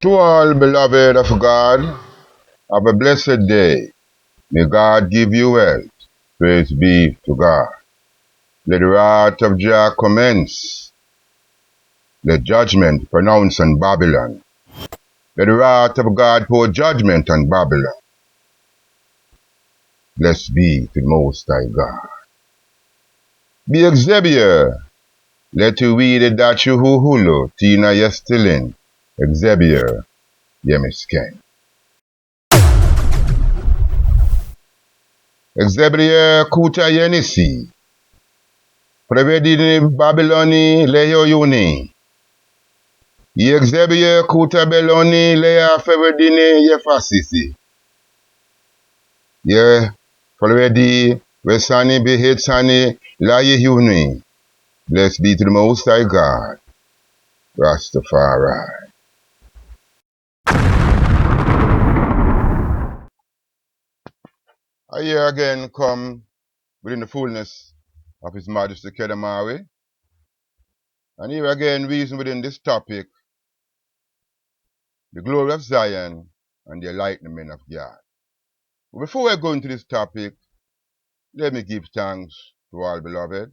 To all beloved of God, have a blessed day. May God give you health. Praise be to God. Let the wrath of Jah commence. Let judgment pronounce on Babylon. Let the wrath of God pour judgment on Babylon. Blessed be to the Most High God. Be Igzee'abihier. Let you read it that you hulu. Tina yestilin. Igzee'abihier. Yemisken. Igzee'abihier kuta yenisi. Prevedini Babyloni leyo yuni. Igzee'abihier kuta beloni leya fevedini yefasisi. Ye prevedi wesani behetsani la yuni. Blessed be to the Most High God. Rastafari. I here again come within the fullness of His Majesty Kedamari. And here again reason within this topic, the glory of Zion and the enlightenment of God. But before I go into this topic, let me give thanks to all beloved.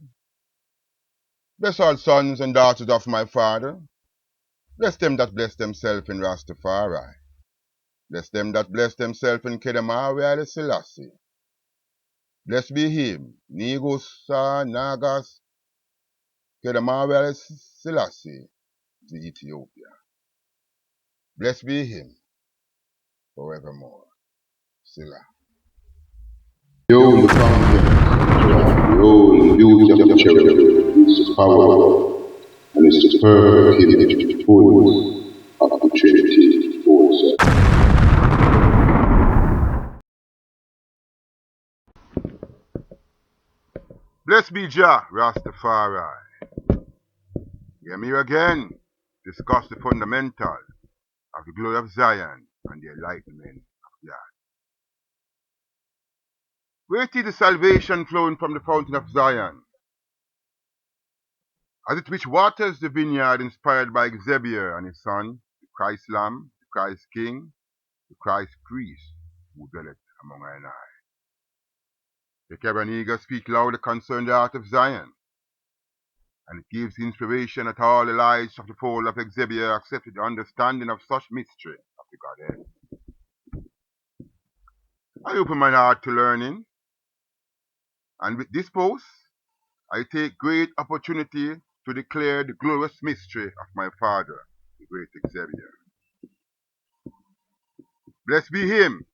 Bless all sons and daughters of my Father. Bless them that bless themselves in Rastafari. Bless them that bless themselves in Kedamari Haile Selassie. Blessed be him, Negusa Nagas Kedamari Haile Selassie, the Ethiopia. Blessed be him forevermore. Selah. Behold the fountain, behold the beauty of the cherubim, its power, and its perfect image, fullness of the Trinity, full self. Blessed be Jah, Rastafari. Hear me again, discuss the fundamental of the glory of Zion and the enlightenment of God. Where is the salvation flowing from the fountain of Zion? As it which waters the vineyard inspired by Igzee'abihier and his son, the Christ Lamb, the Christ King, the Christ Priest, who dwelleth among I and I. The Tabernacle speak loudly concerning the heart of Zion, and it gives inspiration that all the lives of the fold of Igzee'abihier accepted the understanding of such mystery of the Godhead. I open my heart to learning, and with this post, I take great opportunity to declare the glorious mystery of my Father, the great Igzee'abihier. Blessed be him,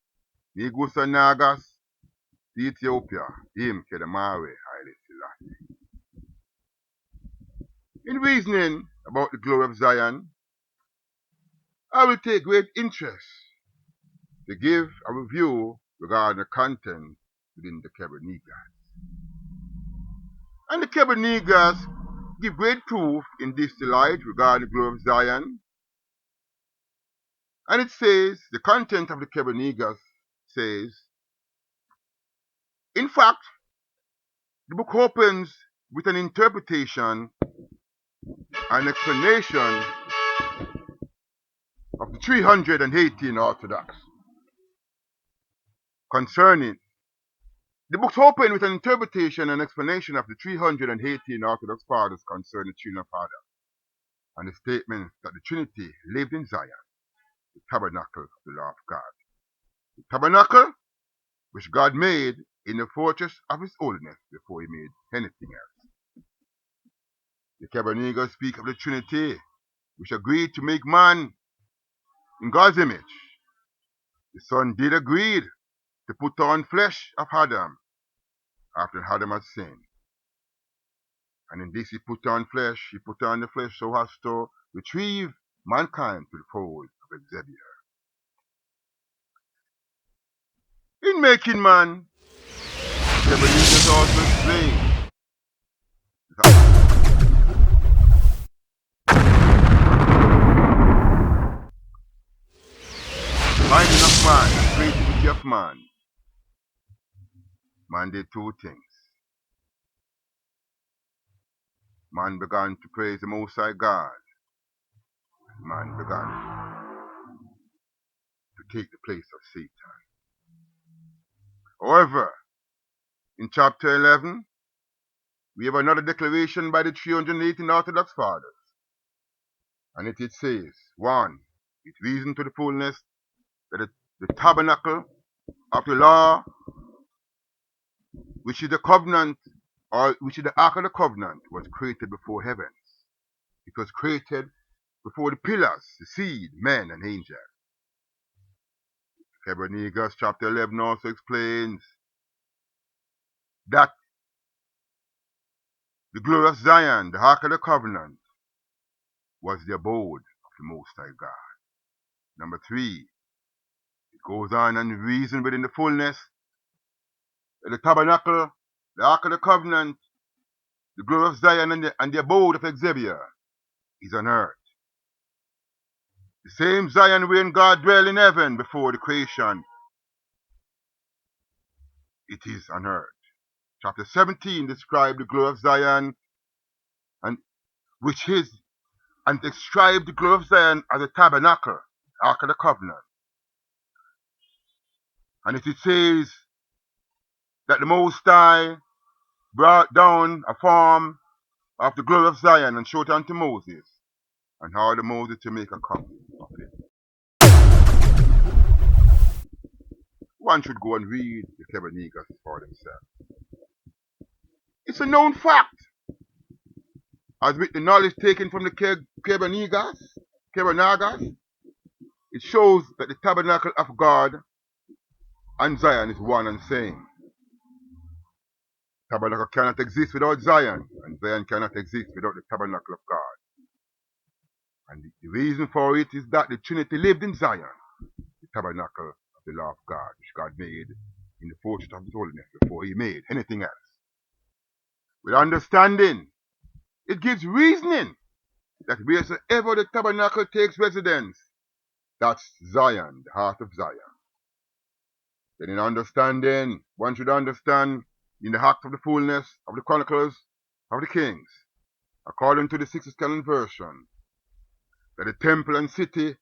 Negusa Nagas, the Ethiopia, him Kedamari Haile Selassie. In reasoning about the glory of Zion, I will take great interest to give a review regarding the content within the Tabernacle. And the Tabernacle give great proof in this delight regarding the glory of Zion. And it says, the content of the Tabernacle says, in fact, the book opens with an interpretation and explanation of the 318 Orthodox concerning. The books open with an interpretation and explanation of the 318 Orthodox fathers concerning the Trinity of Father, and the statement that the Trinity lived in Zion, the tabernacle of the law of God. The tabernacle which God made in the fortress of his holiness before he made anything else. The tabernacle speaks of the Trinity which agreed to make man in God's image. The Son did agree to put on flesh of Adam after Adam had sinned. And in this he put on the flesh so as to retrieve mankind to the fold of Igzee'abihier. In making man, the believers also explain that finding of man, the creativity of man did two things. Man began to praise the Most High God. Man began to take the place of Satan. However, in chapter 11, we have another declaration by the 318 Orthodox Fathers. And it says, 1. It reason to the fullness that the tabernacle of the law, which is the covenant, or which is the ark of the covenant, was created before heavens. It was created before the pillars, the seed, men, and angels. Tabernacle chapter 11 also explains that the glorious Zion, the ark of the covenant, was the abode of the Most High God. Number 3, it goes on and reason within the fullness that the tabernacle, the ark of the covenant, the glorious Zion, and the abode of Igzee'abihier is on earth. The same Zion wherein God dwelt in heaven before the creation, it is on earth. Chapter 17 describes the glorious Zion, and which is, and describe the glorious Zion as a tabernacle, ark of the covenant. And it says that the Most High brought down a form of the glory of Zion and showed it unto Moses, and how the Moses to make a copy of it. One should go and read the Tabernacle for themselves. It's a known fact, as with the knowledge taken from the Tabernacle, it shows that the tabernacle of God and Zion is one and same. Tabernacle cannot exist without Zion, and Zion cannot exist without the tabernacle of God. And the reason for it is that the Trinity lived in Zion, the tabernacle of the law of God, which God made in the fortress of his holiness before he made anything else. With understanding, it gives reasoning that wheresoever the tabernacle takes residence, that's Zion, the heart of Zion. Then in understanding, one should understand in the act of the fullness of the chronicles of the kings, according to the 6th canon version, that the temple and city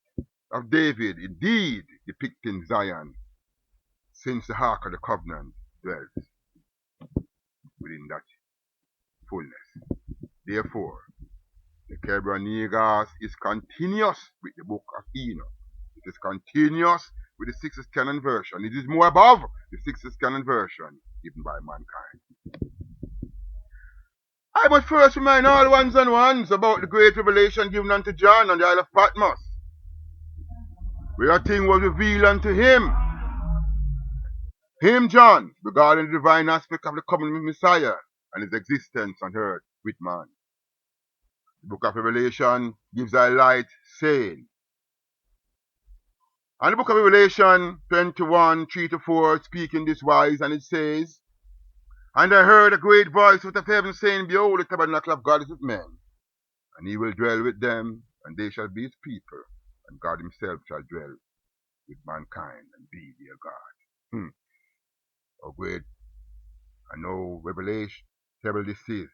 of David indeed depicting Zion, since the ark of the covenant dwells within that fullness. Therefore, the Tabernacle is continuous with the book of Enoch. It is continuous with the 6th canon version. It is more above the 6th canon version given by mankind. I must first remind all ones and ones about the great revelation given unto John on the Isle of Patmos, where a thing was revealed unto him, John, regarding the divine aspect of the coming Messiah and his existence on earth with man. The book of Revelation gives a light saying, and the book of Revelation 21, 3-4, speaking this wise, and it says, and I heard a great voice out of heaven saying, behold, the tabernacle of God is with men, and he will dwell with them, and they shall be his people, and God himself shall dwell with mankind and be their God. How great and how revelation this is,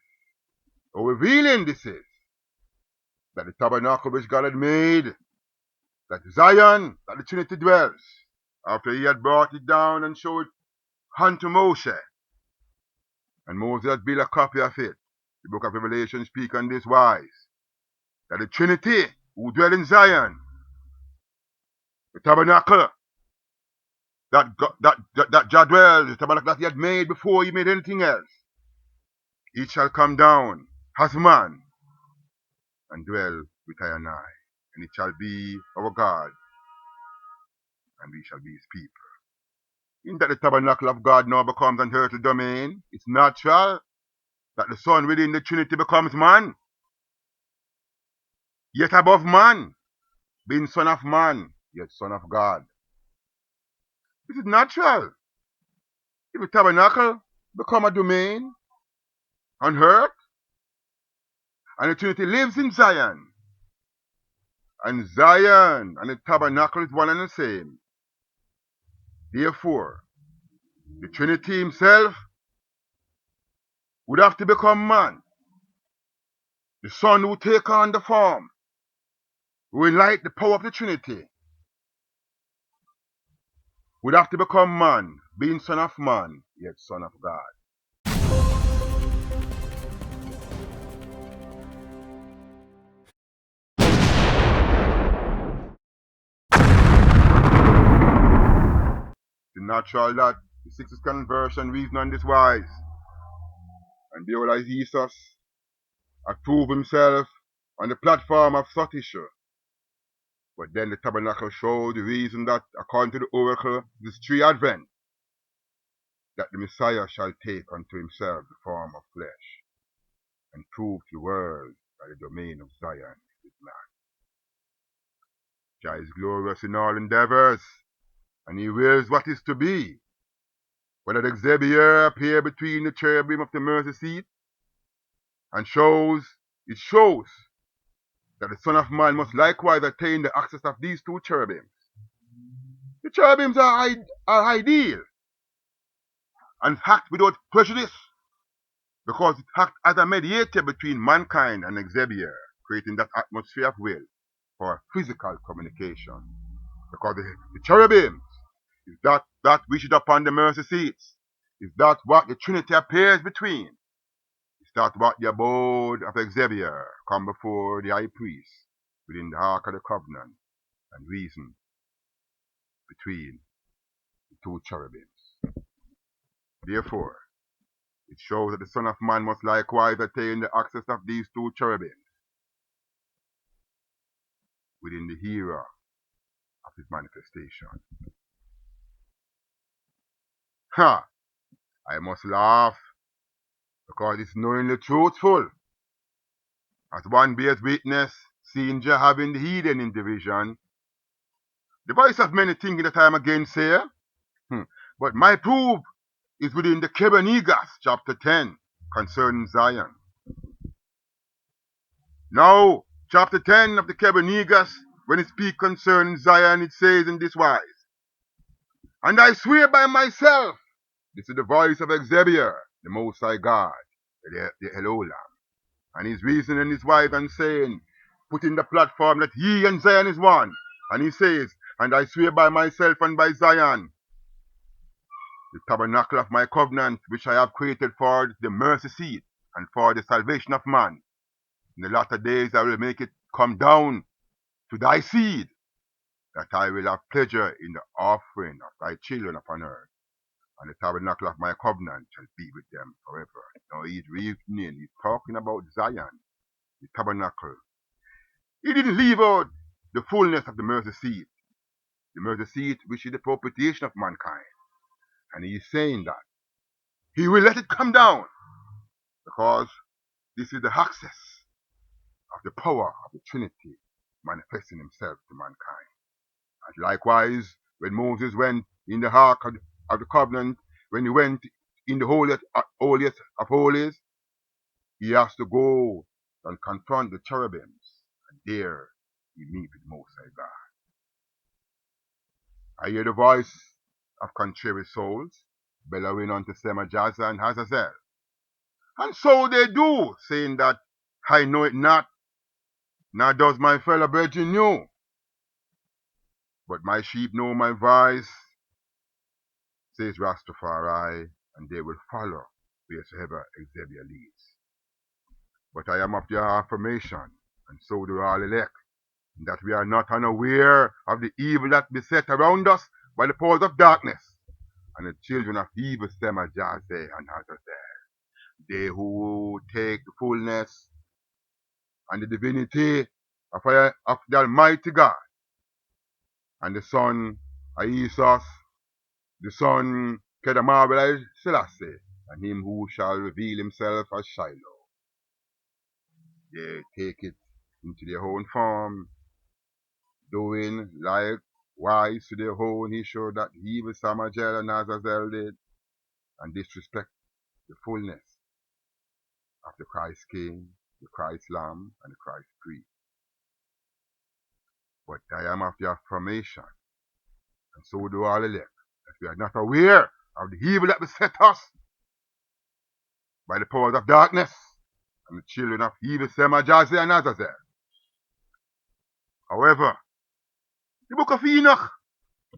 how revealing this is, that the tabernacle which God had made, that Zion, that the Trinity dwells, after he had brought it down and showed it unto Moshe, and Moses had built a copy of it. The book of Revelation speaks on this wise, that the Trinity who dwell in Zion, the tabernacle that Jah dwells, the tabernacle that he had made before he made anything else, it shall come down as man and dwell with I and I, and it shall be our God, and we shall be his people. In that the tabernacle of God now becomes an earthly domain, it's natural that the Son within the Trinity becomes man, yet above man, being Son of man, yet Son of God. This is natural. If the tabernacle become a domain on earth, and the Trinity lives in Zion, and Zion and the tabernacle is one and the same, therefore, the Trinity himself would have to become man. The Son would take on the form, who enlight the power of the Trinity, would have to become man, being son of man, yet son of God. It's natural that the 6th conversion reason on this wise. And behold, as Jesus approved himself on the platform of such issue. But then the tabernacle showed the reason that, according to the oracle, this 3 Advent, that the Messiah shall take unto himself the form of flesh, and prove to the world that the domain of Zion is man. Jah is glorious in all endeavors, and he wills what is to be. Whether the Igzee'abihier appear between the cherubim of the mercy seat, and it shows that the Son of Man must likewise attain the access of these 2 cherubims. The cherubims are ideal and act without prejudice, because it acts as a mediator between mankind and Igzee'abihier, creating that atmosphere of will for physical communication. Because the cherubims is that which is upon the mercy seats, is that what the Trinity appears between, is that what the abode of Igzee'abihier come before the high priest within the ark of the covenant and reason between the 2 cherubims. Therefore, it shows that the Son of Man must likewise attain the access of these 2 cherubims within the era of his manifestation. Ha! I must laugh, because it's knowingly truthful. As one bears witness, seeing Jah having the hidden in division, the voice of many thinking that I am against here. But my proof is within the Tabernacle, chapter 10, concerning Zion. Now, chapter 10 of the Tabernacle, when it speaks concerning Zion, it says in this wise, and I swear by myself, this is the voice of Igzee'abihier, the Most High God, the Elohim, and his reasoning his wife and saying, putting the platform that he and Zion is one. And he says, and I swear by myself and by Zion, the tabernacle of my covenant, which I have created for the mercy seat and for the salvation of man. In the latter days I will make it come down to thy seed, that I will have pleasure in the offering of thy children upon earth. And the tabernacle of my covenant shall be with them forever. Now he's reasoning, he's talking about Zion, the tabernacle. He didn't leave out the fullness of the mercy seat which is the propitiation of mankind. And he is saying that he will let it come down, because this is the access of the power of the Trinity manifesting himself to mankind. And likewise, when Moses went in the ark of the covenant, when he went in the holiest of holies, he has to go and confront the cherubims, and there he meet with the Most High God. I hear the voice of contrary souls bellowing unto Semajah and Hazazel. And so they do, saying that I know it not, nor does my fellow brethren know. But my sheep know my voice, says Rastafari, and they will follow wheresoever Igzee'abihier leads. But I am of the affirmation, and so do all elect, that we are not unaware of the evil that beset around us by the powers of darkness, and the children of evil Semajah and Hazazel, they who take the fullness and the divinity of the Almighty God, and the Son Jesus, the Son Haile Selassie, and him who shall reveal himself as Shiloh. They take it into their own form, doing likewise to their own issue that evil Samajel and Azazel did, and disrespect the fullness of the Christ King, the Christ Lamb, and the Christ Priest. But I am of the affirmation, and so do all elect, that we are not aware of the evil that beset us by the powers of darkness and the children of evil Semajah and Azazel. However, the book of Enoch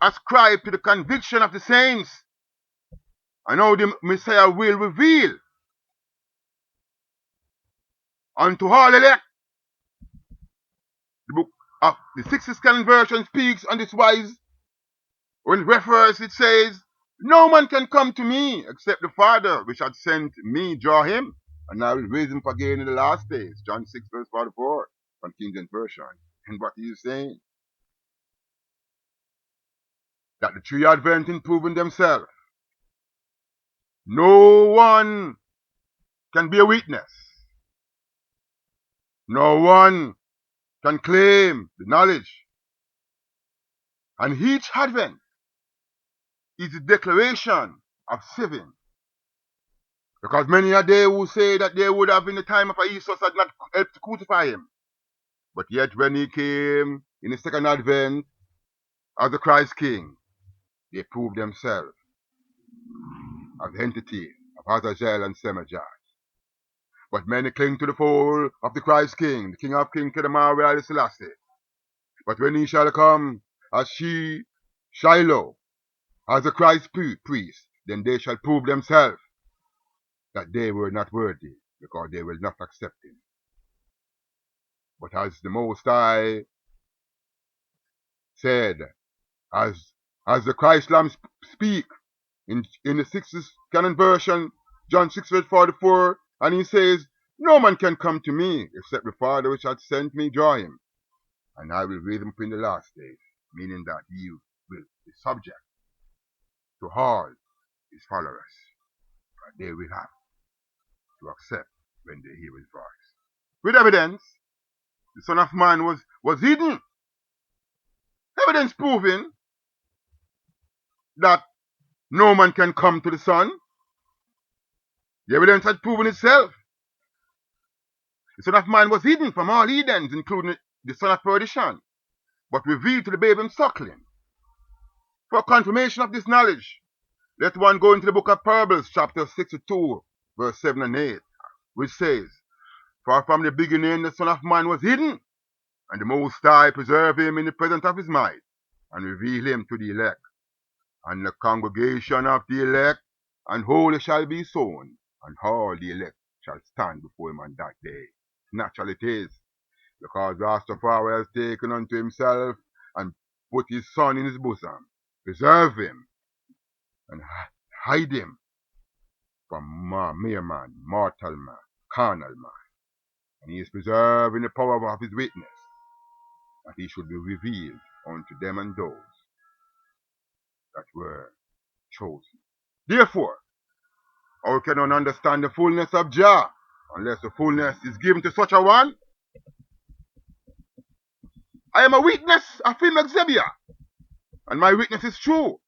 ascribed to the conviction of the saints, and how the Messiah will reveal unto all elect. The book of the 60 Canon version speaks on this wise. When it refers, it says, "No man can come to me except the Father which had sent me draw him, and I will raise him up again in the last days." John 6 verse 44 from King James Version. And what he is saying? That the three Adventists proven themselves. No one can be a witness. No one can claim the knowledge. And each Advent is a declaration of saving. Because many are they who say that they would have in the time of Jesus had not helped to crucify him. But yet when he came in the second Advent as the Christ King, they proved themselves as the entity of Azazel and Semajah. But many cling to the fold of the Christ King, the King of Kings, Haile Selassie. But when he shall come as Shiloh, as the Christ priest, then they shall prove themselves that they were not worthy, because they will not accept him. But as the Most High said, as the Christ Lamb speak in the 60th Canon version, John 6 verse 44, and he says, "No man can come to me except the Father which hath sent me draw him, and I will raise him up in the last days," meaning that he will be subject to all his followers, and they will have to accept when they hear his voice. With evidence, the Son of Man was hidden. Evidence proving that no man can come to the Son. The evidence had proven itself. The Son of Man was hidden from all heathens, including the son of perdition, but revealed to the babe in suckling. For confirmation of this knowledge, let one go into the book of Parables, chapter 62, verse 7 and 8, which says, "For from the beginning the Son of Man was hidden, and the Most High preserved him in the presence of his might, and revealed him to the elect. And the congregation of the elect and holy shall be sown, and all the elect shall stand before him on that day." Natural it is, because Rastafari has taken unto himself and put his Son in his bosom, preserve him, and hide him from mere man, mortal man, carnal man. And he is preserved in the power of his witness, that he should be revealed unto them and those that were chosen. Therefore, how can one understand the fullness of Jah unless the fullness is given to such a one? I am a witness of him, Igzee'abihier, and my witness is true,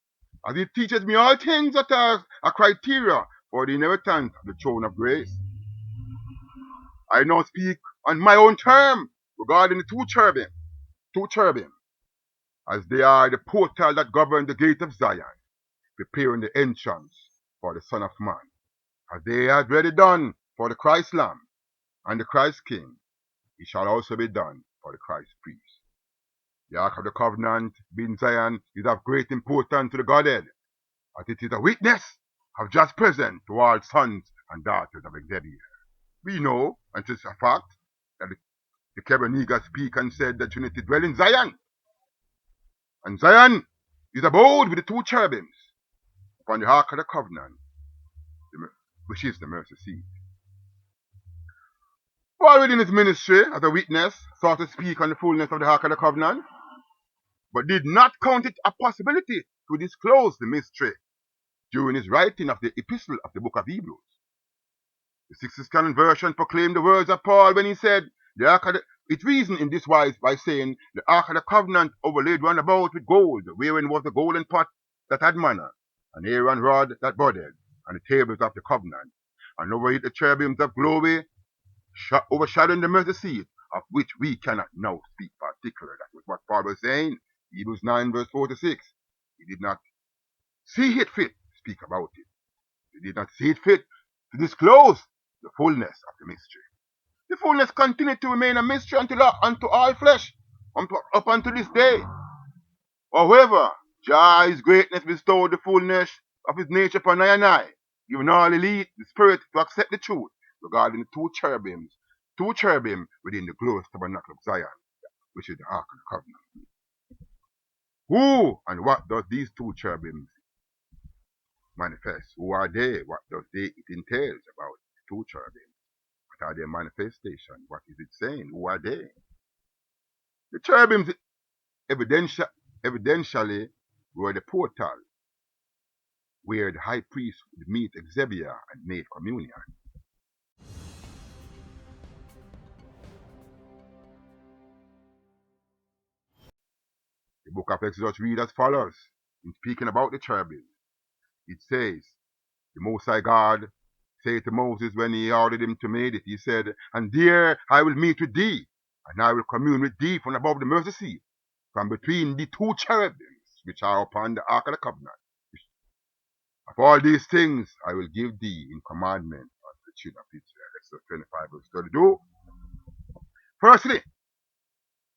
as he teaches me all things that are a criteria for the inheritance of the throne of grace. I now speak on my own term regarding the two cherubim, as they are the portal that govern the gate of Zion, preparing the entrance for the Son of Man, as they had already done for the Christ Lamb and the Christ King. It shall also be done for the Christ priest. The Ark of the Covenant, being Zion, is of great importance to the Godhead, as it is a witness of just present to all sons and daughters of Igzee'abihier. We know, and it is a fact, that the Tabernacle speak and said that Trinity dwell in Zion, and Zion is abode with the two cherubims upon the Ark of the Covenant, which is the mercy seat. Paul within his ministry as a witness sought to speak on the fullness of the Ark of the Covenant, but did not count it a possibility to disclose the mystery during his writing of the epistle of the book of Hebrews. The 60th Canon version proclaimed the words of Paul when he said, it reasoned in this wise by saying, "The Ark of the Covenant overlaid round about with gold, wherein was the golden pot that had manna, and Aaron's rod that budded, and the tables of the covenant, and over it the cherubims of glory, overshadowing the mercy seat, of which we cannot now speak particularly." That was what Paul was saying, Hebrews 9 verse 4 to 6. He did not see it fit to speak about it. He did not see it fit to disclose the fullness of the mystery. The fullness continued to remain a mystery unto all flesh, up unto this day. However, Jah his greatness bestowed the fullness of his nature upon I and I, giving all elite the spirit to accept the truth regarding the two cherubim within the glorious Tabernacle of Zion, which is the Ark of the Covenant. Who and what does these two cherubims manifest? Who are they? What does it entails about two cherubim? What are their manifestation? What is it saying? Who are they? The cherubims evidentially were the portal where the high priest would meet Igzee'abihier and make communion. The book of Exodus reads as follows. In speaking about the cherubim, it says, the Most High God said to Moses when he ordered him to make it, he said, "And there I will meet with thee, and I will commune with thee from above the mercy seat, from between the two cherubims which are upon the Ark of the Covenant. Of all these things I will give thee in commandment unto the children of Israel." Exodus 25 verse 32. Firstly,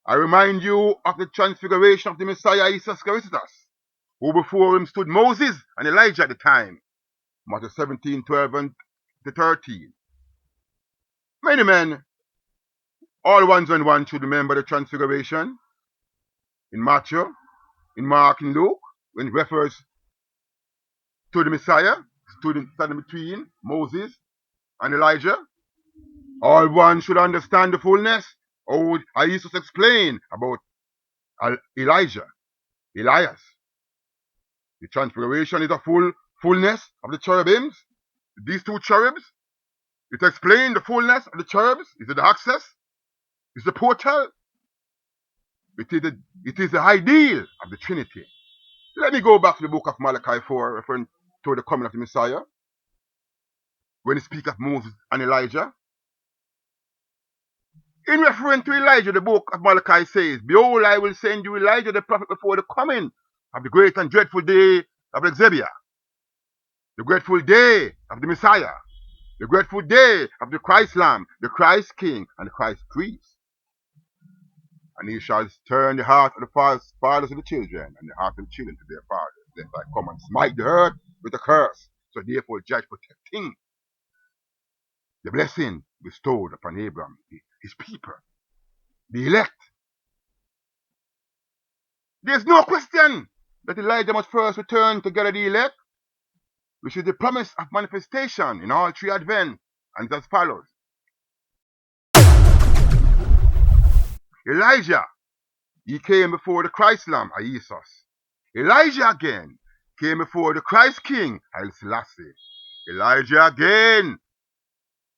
I remind you of the transfiguration of the Messiah Jesus Christ, who before him stood Moses and Elijah at the time. Matthew 17:12 and 13. Many men, all ones and one, should remember the transfiguration in Matthew, in Mark, in Luke, when it refers to the Messiah, stood between Moses and Elijah. All one should understand the fullness. Or Jesus explained about Elias. The transfiguration is a fullness of the cherubims. These two cherubs, it explains the fullness of the cherubs. Is it the access? Is the portal? It is the ideal of the Trinity. Let me go back to the book of Malachi 4, referring to the coming of the Messiah. When it speaks of Moses and Elijah. In referring to Elijah, the book of Malachi says, "Behold, I will send you Elijah the prophet before the coming of the great and dreadful day of Igzee'abihier, the dreadful day of the Messiah, the dreadful day of the Christ Lamb, the Christ King, and the Christ Priest. And he shall turn the heart of the fathers to the children, and the heart of the children to their fathers. Lest I come and smite the earth with a curse. So therefore judge protecting the blessing bestowed upon Abraham, his people, the elect." There's no question that Elijah must first return to gather the elect, which is the promise of manifestation in all three advents, and as follows. Elijah, he came before the Christ Lamb, Jesus. Elijah again came before the Christ King, Haile Selassie. Elijah again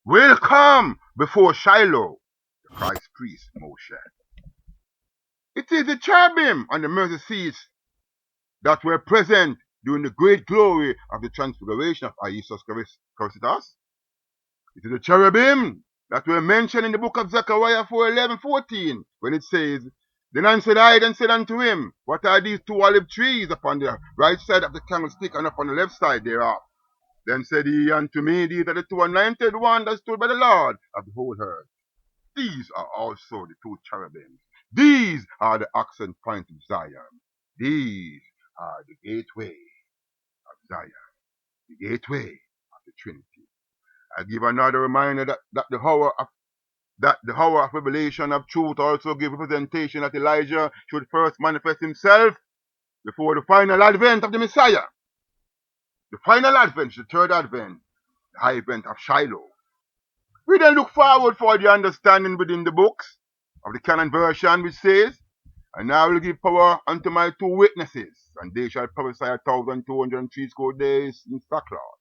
will come before Shiloh, the Christ priest, Moshe. It is the cherubim on the mercy seats that were present during the great glory of the transfiguration of Jesus Christ. It is the cherubim that were mentioned in the book of Zechariah 4:11-14, when it says, "Then answered I and said unto him, What are these two olive trees upon the right side of the candlestick and upon the left side thereof? Then said he unto me, These are the two anointed ones that stood by the Lord of the whole earth. These are also the two cherubims. These are the accent point of Zion. These are the gateway of Zion, the gateway of the Trinity." I give another reminder that the hour of revelation of truth also gives representation that Elijah should first manifest himself before the final advent of the Messiah. The final advent, the third advent, the high advent of Shiloh. We then look forward for the understanding within the books of the canon version, which says, "And I will give power unto my two witnesses, and they shall prophesy 1,203 score days in sackcloth.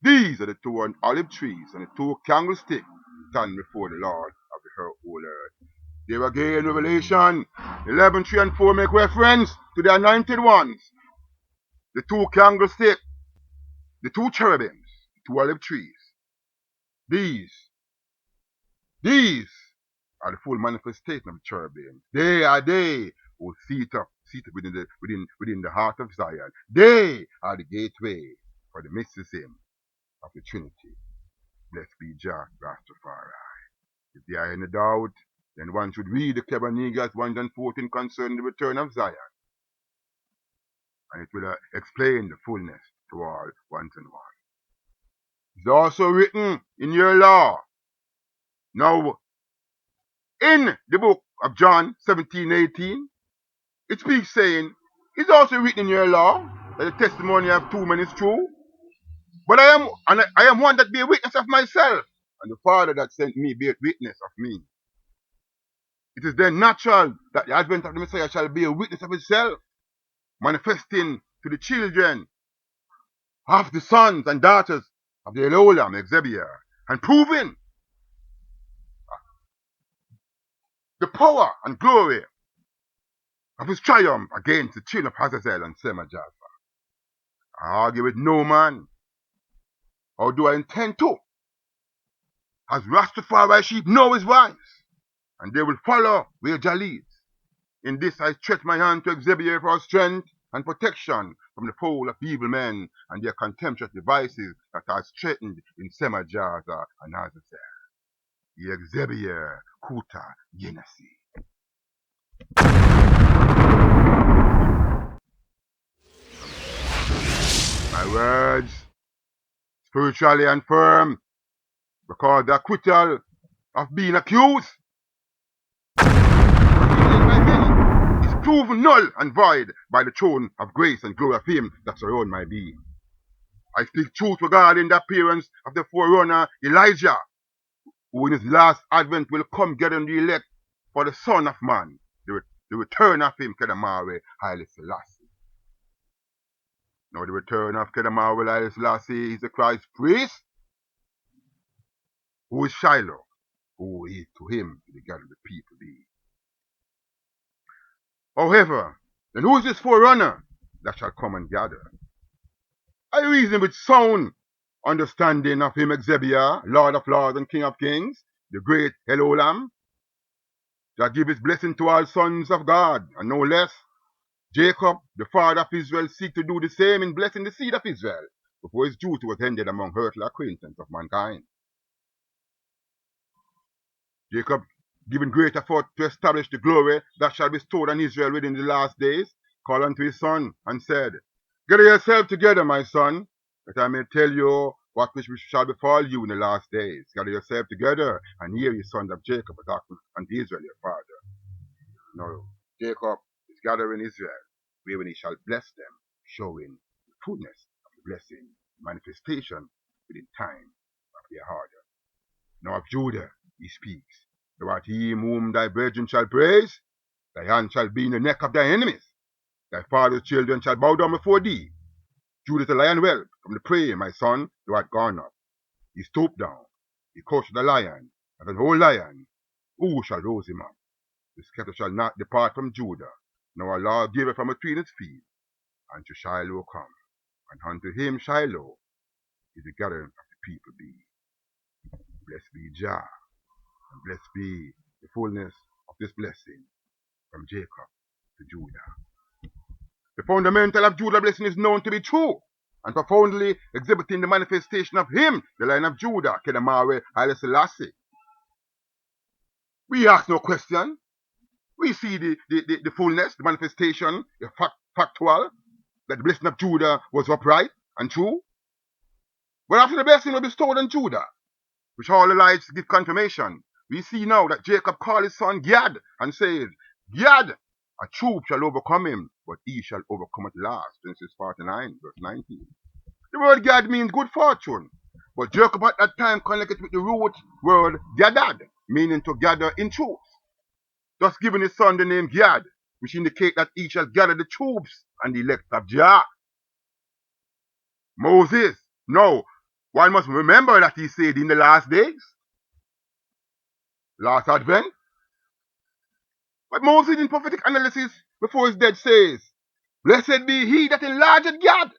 These are the two olive trees and the two candlesticks stand before the Lord of the whole earth." There again, Revelation 11:3-4 make reference to the anointed ones, the two candlesticks, the two cherubims, the two olive trees. These are the full manifestation of the cherubim. They are who seated within the heart of Zion. They are the gateway for the mysticism of the Trinity. Blessed be Jah Rastafari. If there are any doubt, then one should read the Tabernacle 114 concerning the return of Zion. and it will explain the fullness to all once and one. It's also written in your law. Now, in the book of John 17:18, it speaks saying, it's also written in your law that the testimony of two men is true. But I am one that bear witness of myself, and the Father that sent me bear witness of me. It is then natural that the advent of the Messiah shall be a witness of himself, manifesting to the children of the sons and daughters of the Igzee'abihier, and proving the power and glory of his triumph against the children of Hazazel and Semajah. I argue with no man, or do I intend to, as Rastafari sheep know his voice, and they will follow where Jah leads. In this I stretch my hand to Igzee'abihier for strength and protection from the fold of evil men and their contemptuous devices that are straightened in Semajah and Hazazel. Igzee'abihier Kuta Yenasi. My words, spiritually and firm, because the acquittal of being accused by many is proven null and void by the throne of grace and glory of him that surround my being. I speak truth regarding the appearance of the forerunner Elijah, who in his last advent will come gathering the elect for the Son of Man, the return of him, Kedamare Haile Selassie. Now the return of Kedamare Haile Selassie is the Christ priest, who is Shiloh, who is to him the God of the people be. However, then who is this forerunner that shall come and gather? I reason with sound understanding of him Igzee'abihier, Lord of Lords and King of Kings, the great Elohim, that give his blessing to all sons of God, and no less. Jacob, the father of Israel, seek to do the same in blessing the seed of Israel, before his duty was ended among earthly acquaintance of mankind. Jacob, giving great effort to establish the glory that shall be bestowed on Israel within the last days, called unto his son, and said, Gather yourself together, my son, that I may tell you what which shall befall you in the last days. Gather yourself together, and hear ye sons of Jacob, unto Israel your father. Now, Jacob is gathering Israel, wherein he shall bless them, showing the fullness of the blessing, manifestation within time of their heart. Now of Judah he speaks, thou art he whom thy brethren shall praise, thy hand shall be in the neck of thy enemies, thy father's children shall bow down before thee. Judah the lion well, from the prey, my son, thou art gone up. He stooped down, he crouched the lion, and an whole lion, who shall rouse him up? The scepter shall not depart from Judah, nor a lawgiver from between his feet, unto Shiloh come, and unto him Shiloh is the gathering of the people be. Blessed be Jah, and blessed be the fullness of this blessing from Jacob to Judah. The fundamental of Judah blessing is known to be true, and profoundly exhibiting the manifestation of him, the Lion of Judah, Kedamare Haile Selassie. We ask no question. We see the fullness, the manifestation, the factual, that the blessing of Judah was upright and true. But after the blessing was bestowed on Judah, which all the lights give confirmation, we see now that Jacob called his son GAD and says, GAD, a troop shall overcome him, but he shall overcome at last. Genesis 49, verse 19. The word GAD means good fortune, but Jacob at that time connected with the root word Gadad, meaning to gather in truth, thus giving his son the name GAD, which indicates that he shall gather the troops and the elect of Jah. Moses, no, one must remember that he said in the last days, last advent. But Moses in prophetic analysis before his death says, Blessed be he that enlargeth God.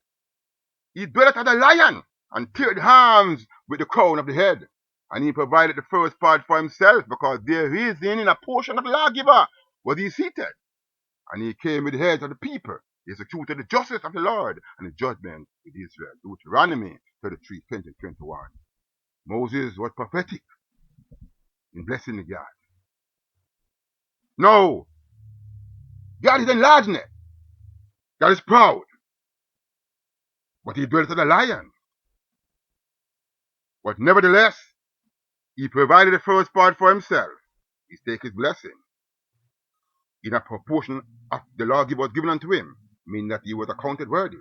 He dwelleth as a lion, and teareth arms with the crown of the head. And he provided the first part for himself, because there is in a portion of the lawgiver was he seated. And he came with the heads of the people. He executed the justice of the Lord and the judgment with Israel. Deuteronomy 33, 20, 21. Moses was prophetic in blessing the God. No, God is enlarging it. God is proud. but he dwelt as a lion. But nevertheless, he provided the first part for himself. He take his blessing in a proportion of the law was given unto him, meaning that he was accounted worthy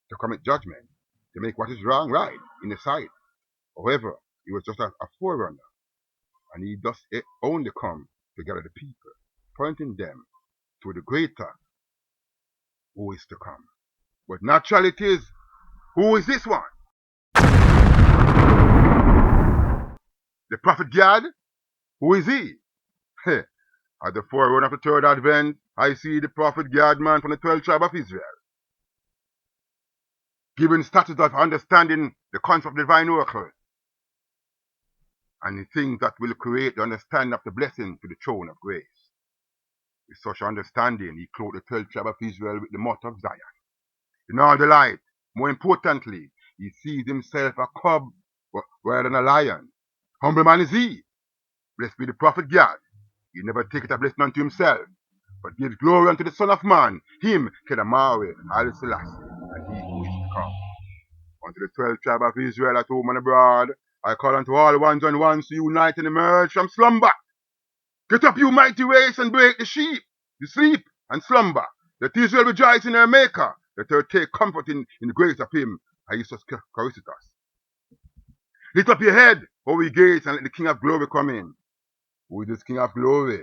to commit judgment, to make what is wrong right in his sight. However, he was just a forerunner, and he does only come to gather the people, pointing them to the greater who is to come. But naturally it is, who is this one? The prophet GAD? Who is he? At the forerunner of the third advent, I see the prophet GAD man from the 12th tribe of Israel, given status of understanding the concept of divine oracle and the things that will create the understanding of the blessing to the throne of grace. With such understanding, he clothed the 12th tribe of Israel with the motto of Zion. In all the light, more importantly, he sees himself a cub rather than a lion. Humble man is he. Blessed be the prophet GAD. He never taketh a blessing unto himself, but gives glory unto the Son of Man, him, Kedamare, Haile Selassie, and he who is to come. Unto the 12th tribe of Israel at home and abroad, I call unto all ones and ones to unite and emerge from slumber. Get up, you mighty race, and break the sleep and slumber. Let Israel rejoice in her Maker. Let her take comfort in the grace of him, and he such caresseth us. Lift up your head, O ye gates, and let the King of glory come in. Who is this King of glory?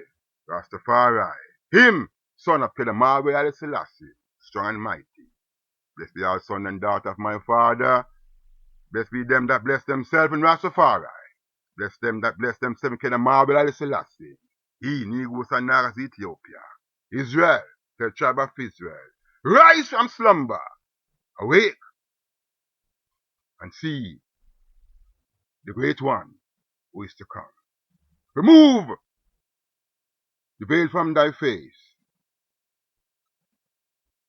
Rastafari. Him, son of Kedamare Haile Selassie, strong and mighty. Blessed be our son and daughter of my father. Blessed be them that bless themselves in Rastafari. Bless them that bless themselves in Kedamare Haile Selassie. He, Negus and Naras, Ethiopia. Israel, the tribe of Israel. Rise from slumber. Awake and see the great one who is to come. Remove the veil from thy face.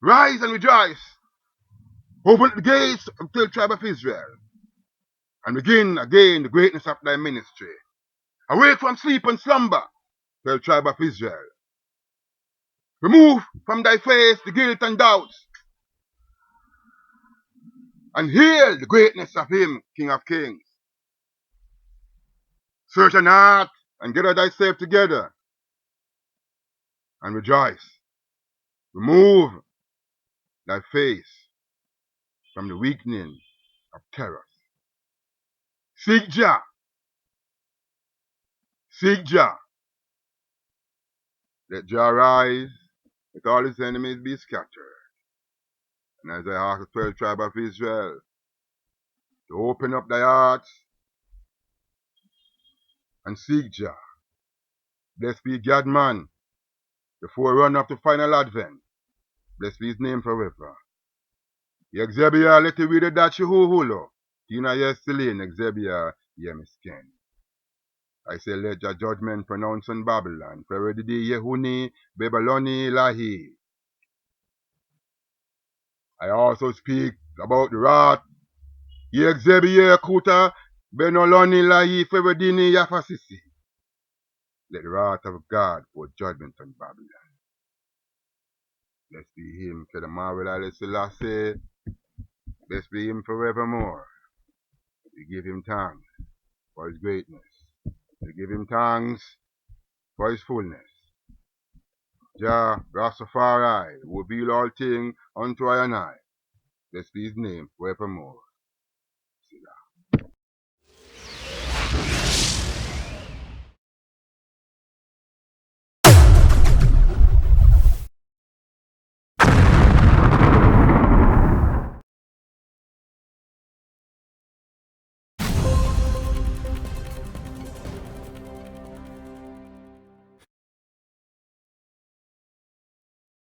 Rise and rejoice. Open the gates of the tribe of Israel and begin again the greatness of thy ministry. Awake from sleep and slumber, the tribe of Israel. Remove from thy face the guilt and doubts, and hail the greatness of him, King of Kings. Search an heart and gather thyself together and rejoice. Remove thy face from the weakening of terror. Seek Jah. Seek Jah. Let Jah rise, let all his enemies be scattered. And as I ask the 12th tribe of Israel to open up thy hearts and seek Jah. Blessed be God man, the forerunner of the final advent. Blessed be his name forever. Igzee'abihier let the reader that hulo. Tina yeselin Igzee'abihier yemisken. I say let your judgment pronounce on Babylon. Prejudice Yehuni Babyloni Lahi. I also speak about the wrath. Igzee'abihier Kuta Benoloni Lahi Feredini Yafasisi. Let the wrath of God pour judgment on Babylon. Blessed be him, Kedamare Haile Selassie. Blessed be him forevermore. We give him thanks for his greatness. We give him thanks for his fullness. Jah Rastafari will reveal all things unto I and I. Blessed be his name forevermore.